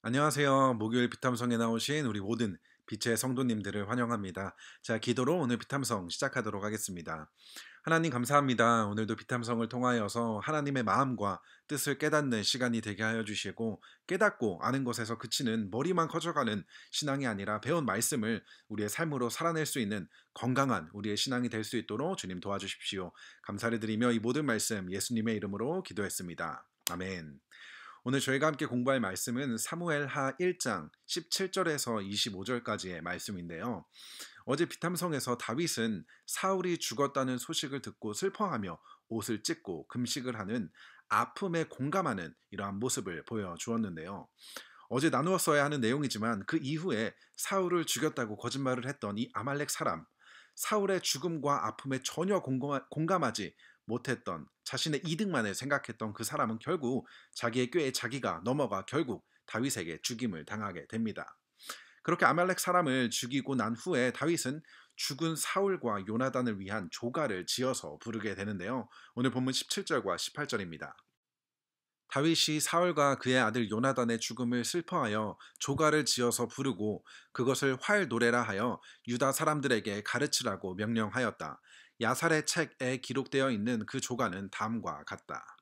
안녕하세요. 목요일 비탐성에 나오신 우리 모든 빛의 성도님들을 환영합니다. 자, 기도로 오늘 비탐성 시작하도록 하겠습니다. 하나님 감사합니다. 오늘도 비탐성을 통하여서 하나님의 마음과 뜻을 깨닫는 시간이 되게 하여 주시고 깨닫고 아는 것에서 그치는 머리만 커져가는 신앙이 아니라 배운 말씀을 우리의 삶으로 살아낼 수 있는 건강한 우리의 신앙이 될 수 있도록 주님 도와주십시오. 감사를 드리며 이 모든 말씀 예수님의 이름으로 기도했습니다. 아멘. 오늘 저희가 함께 공부할 말씀은 사무엘하 1장 17절에서 25절까지의 말씀인데요. 어제 비탐성에서 다윗은 사울이 죽었다는 소식을 듣고 슬퍼하며 옷을 찢고 금식을 하는 아픔에 공감하는 이러한 모습을 보여주었는데요. 어제 나누었어야 하는 내용이지만 그 이후에 사울을 죽였다고 거짓말을 했던 이 아말렉 사람, 사울의 죽음과 아픔에 전혀 공감하지 못했던 자신의 이득만을 생각했던 그 사람은 결국 자기의 꾀에 자기가 넘어가 결국 다윗에게 죽임을 당하게 됩니다. 그렇게 아말렉 사람을 죽이고 난 후에 다윗은 죽은 사울과 요나단을 위한 조가를 지어서 부르게 되는데요. 오늘 본문 17절과 18절입니다. 다윗이 사울과 그의 아들 요나단의 죽음을 슬퍼하여 조가를 지어서 부르고 그것을 활 노래라 하여 유다 사람들에게 가르치라고 명령하였다. 야살의 책에 기록되어 있는 그 조가는 다음과 같다.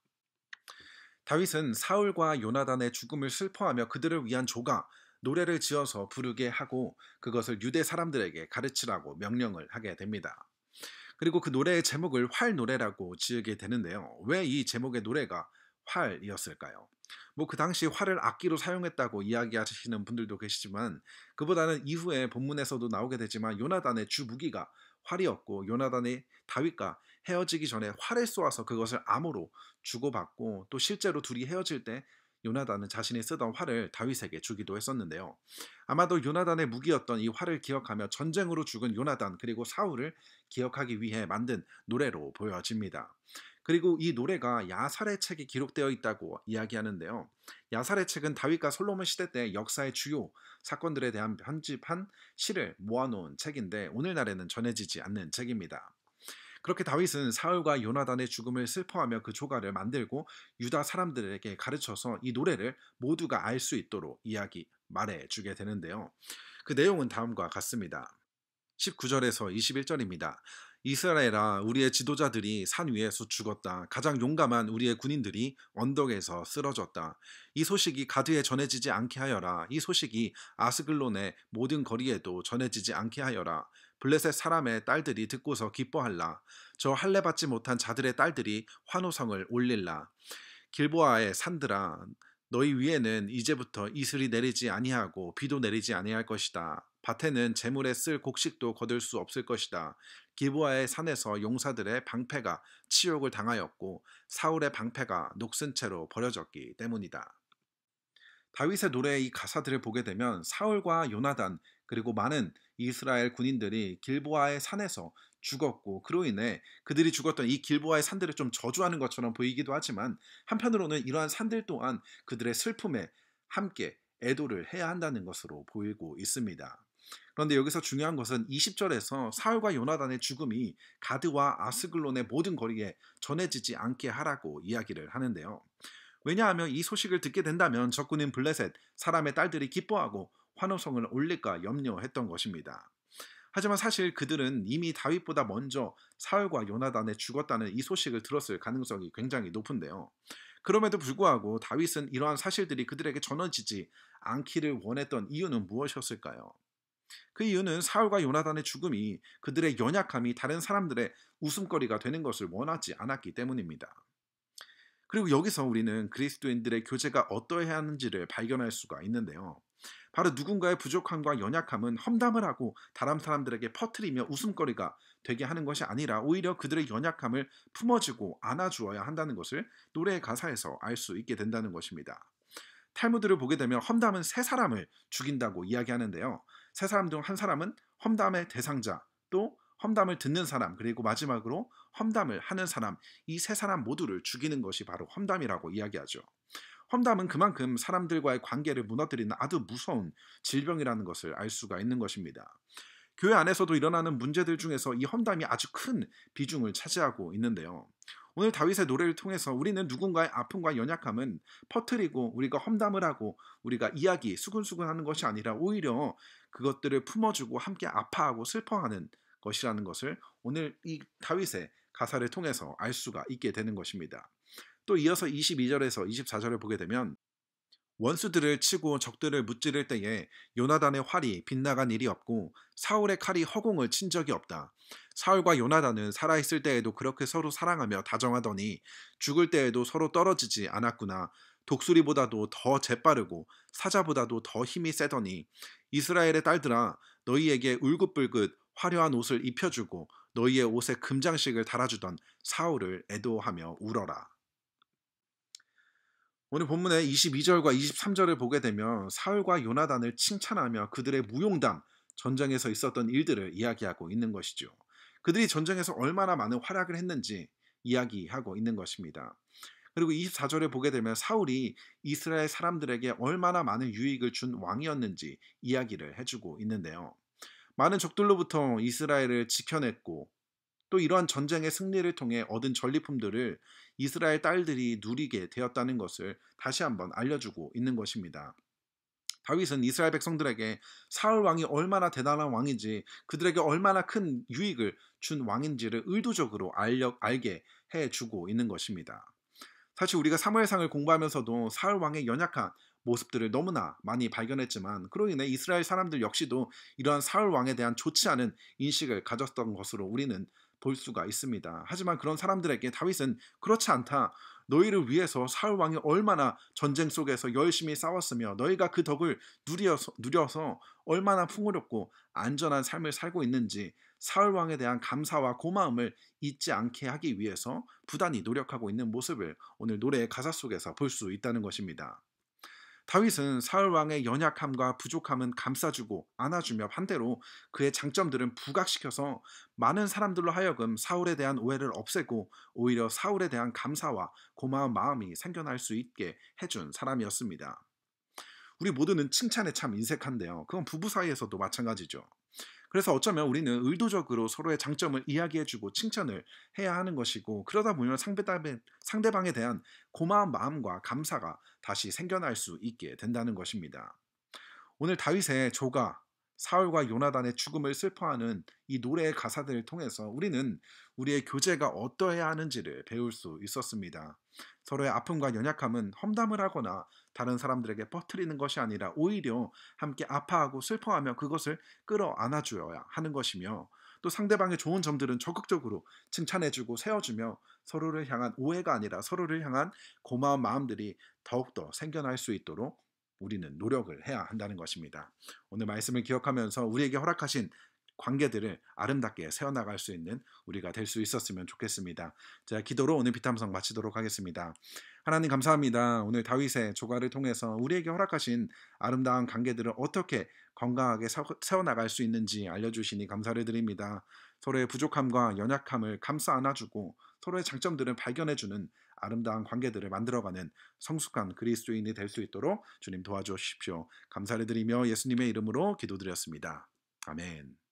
다윗은 사울과 요나단의 죽음을 슬퍼하며 그들을 위한 조가, 노래를 지어서 부르게 하고 그것을 유대 사람들에게 가르치라고 명령을 하게 됩니다. 그리고 그 노래의 제목을 활노래라고 지으게 되는데요. 왜 이 제목의 노래가 활이었을까요? 뭐 그 당시 활을 악기로 사용했다고 이야기하시는 분들도 계시지만 그보다는 이후에 본문에서도 나오게 되지만 요나단의 주 무기가 활이었고 요나단이 다윗과 헤어지기 전에 활을 쏘아서 그것을 암호로 주고받고 또 실제로 둘이 헤어질 때 요나단은 자신이 쓰던 활을 다윗에게 주기도 했었는데요. 아마도 요나단의 무기였던 이 활을 기억하며 전쟁으로 죽은 요나단 그리고 사울을 기억하기 위해 만든 노래로 보여집니다. 그리고 이 노래가 야살의 책에 기록되어 있다고 이야기하는데요. 야살의 책은 다윗과 솔로몬 시대 때 역사의 주요 사건들에 대한 편집한 시를 모아놓은 책인데 오늘날에는 전해지지 않는 책입니다. 그렇게 다윗은 사울과 요나단의 죽음을 슬퍼하며 그 조가를 만들고 유다 사람들에게 가르쳐서 이 노래를 모두가 알 수 있도록 말해주게 되는데요. 그 내용은 다음과 같습니다. 19절에서 21절입니다. 이스라엘아, 우리의 지도자들이 산 위에서 죽었다. 가장 용감한 우리의 군인들이 언덕에서 쓰러졌다. 이 소식이 가드에 전해지지 않게 하여라. 이 소식이 아스글론의 모든 거리에도 전해지지 않게 하여라. 블레셋 사람의 딸들이 듣고서 기뻐할라. 저 할례 받지 못한 자들의 딸들이 환호성을 올릴라. 길보아의 산들아, 너희 위에는 이제부터 이슬이 내리지 아니하고 비도 내리지 아니할 것이다. 밭에는 재물에 쓸 곡식도 거둘 수 없을 것이다. 기브아의 산에서 용사들의 방패가 치욕을 당하였고 사울의 방패가 녹슨 채로 버려졌기 때문이다. 다윗의 노래의 이 가사들을 보게 되면 사울과 요나단 그리고 많은 이스라엘 군인들이 길보아의 산에서 죽었고 그로 인해 그들이 죽었던 이 길보아의 산들을 좀 저주하는 것처럼 보이기도 하지만 한편으로는 이러한 산들 또한 그들의 슬픔에 함께 애도를 해야 한다는 것으로 보이고 있습니다. 그런데 여기서 중요한 것은 20절에서 사울과 요나단의 죽음이 가드와 아스글론의 모든 거리에 전해지지 않게 하라고 이야기를 하는데요. 왜냐하면 이 소식을 듣게 된다면 적군인 블레셋 사람의 딸들이 기뻐하고 환호성을 올릴까 염려했던 것입니다. 하지만 사실 그들은 이미 다윗보다 먼저 사울과 요나단의 죽었다는 이 소식을 들었을 가능성이 굉장히 높은데요. 그럼에도 불구하고 다윗은 이러한 사실들이 그들에게 전해지지 않기를 원했던 이유는 무엇이었을까요? 그 이유는 사울과 요나단의 죽음이 그들의 연약함이 다른 사람들의 웃음거리가 되는 것을 원하지 않았기 때문입니다. 그리고 여기서 우리는 그리스도인들의 교제가 어떠해야 하는지를 발견할 수가 있는데요. 바로 누군가의 부족함과 연약함은 험담을 하고 다른 사람들에게 퍼뜨리며 웃음거리가 되게 하는 것이 아니라 오히려 그들의 연약함을 품어주고 안아주어야 한다는 것을 노래의 가사에서 알 수 있게 된다는 것입니다. 탈무드를 보게 되면 험담은 세 사람을 죽인다고 이야기하는데요. 세 사람 중 한 사람은 험담의 대상자, 또 험담을 듣는 사람, 그리고 마지막으로 험담을 하는 사람, 이 세 사람 모두를 죽이는 것이 바로 험담이라고 이야기하죠. 험담은 그만큼 사람들과의 관계를 무너뜨리는 아주 무서운 질병이라는 것을 알 수가 있는 것입니다. 교회 안에서도 일어나는 문제들 중에서 이 험담이 아주 큰 비중을 차지하고 있는데요. 오늘 다윗의 노래를 통해서 우리는 누군가의 아픔과 연약함은 퍼뜨리고 우리가 험담을 하고 우리가 이야기 수근수근하는 것이 아니라 오히려 그것들을 품어주고 함께 아파하고 슬퍼하는 것이라는 것을 오늘 이 다윗의 가사를 통해서 알 수가 있게 되는 것입니다. 또 이어서 22절에서 24절을 보게 되면 원수들을 치고 적들을 무찌를 때에 요나단의 활이 빗나간 일이 없고 사울의 칼이 허공을 친 적이 없다. 사울과 요나단은 살아있을 때에도 그렇게 서로 사랑하며 다정하더니 죽을 때에도 서로 떨어지지 않았구나. 독수리보다도 더 재빠르고 사자보다도 더 힘이 세더니 이스라엘의 딸들아 너희에게 울긋불긋 화려한 옷을 입혀주고 너희의 옷에 금장식을 달아주던 사울을 애도하며 울어라. 오늘 본문의 22절과 23절을 보게 되면 사울과 요나단을 칭찬하며 그들의 무용담, 전쟁에서 있었던 일들을 이야기하고 있는 것이죠. 그들이 전쟁에서 얼마나 많은 활약을 했는지 이야기하고 있는 것입니다. 그리고 24절을 보게 되면 사울이 이스라엘 사람들에게 얼마나 많은 유익을 준 왕이었는지 이야기를 해주고 있는데요. 많은 적들로부터 이스라엘을 지켜냈고 또 이러한 전쟁의 승리를 통해 얻은 전리품들을 이스라엘 딸들이 누리게 되었다는 것을 다시 한번 알려주고 있는 것입니다. 다윗은 이스라엘 백성들에게 사울 왕이 얼마나 대단한 왕인지 그들에게 얼마나 큰 유익을 준 왕인지를 의도적으로 알게 해주고 있는 것입니다. 사실 우리가 사무엘상을 공부하면서도 사울 왕의 연약한 모습들을 너무나 많이 발견했지만 그로 인해 이스라엘 사람들 역시도 이러한 사울 왕에 대한 좋지 않은 인식을 가졌던 것으로 우리는 볼 수가 있습니다. 하지만 그런 사람들에게 다윗은 그렇지 않다. 너희를 위해서 사울 왕이 얼마나 전쟁 속에서 열심히 싸웠으며 너희가 그 덕을 누려서 얼마나 풍요롭고 안전한 삶을 살고 있는지 사울 왕에 대한 감사와 고마움을 잊지 않게 하기 위해서 부단히 노력하고 있는 모습을 오늘 노래의 가사 속에서 볼 수 있다는 것입니다. 다윗은 사울 왕의 연약함과 부족함은 감싸주고 안아주며 반대로 그의 장점들은 부각시켜서 많은 사람들로 하여금 사울에 대한 오해를 없애고 오히려 사울에 대한 감사와 고마운 마음이 생겨날 수 있게 해준 사람이었습니다. 우리 모두는 칭찬에 참 인색한데요. 그건 부부 사이에서도 마찬가지죠. 그래서 어쩌면 우리는 의도적으로 서로의 장점을 이야기해주고 칭찬을 해야 하는 것이고 그러다 보면 상대방에 대한 고마운 마음과 감사가 다시 생겨날 수 있게 된다는 것입니다. 오늘 다윗의 조가 사울과 요나단의 죽음을 슬퍼하는 이 노래의 가사들을 통해서 우리는 우리의 교제가 어떠해야 하는지를 배울 수 있었습니다. 서로의 아픔과 연약함은 험담을 하거나 다른 사람들에게 퍼뜨리는 것이 아니라 오히려 함께 아파하고 슬퍼하며 그것을 끌어안아 주어야 하는 것이며 또 상대방의 좋은 점들은 적극적으로 칭찬해주고 세워주며 서로를 향한 오해가 아니라 서로를 향한 고마운 마음들이 더욱더 생겨날 수 있도록 우리는 노력을 해야 한다는 것입니다. 오늘 말씀을 기억하면서 우리에게 허락하신 관계들을 아름답게 세워나갈 수 있는 우리가 될 수 있었으면 좋겠습니다. 자, 기도로 오늘 비탐성 마치도록 하겠습니다. 하나님 감사합니다. 오늘 다윗의 조가를 통해서 우리에게 허락하신 아름다운 관계들을 어떻게 건강하게 세워나갈 수 있는지 알려주시니 감사를 드립니다. 서로의 부족함과 연약함을 감싸 안아주고 서로의 장점들을 발견해주는 아름다운 관계들을 만들어가는 성숙한 그리스도인이 될 수 있도록 주님 도와주십시오. 감사를 드리며 예수님의 이름으로 기도드렸습니다. 아멘.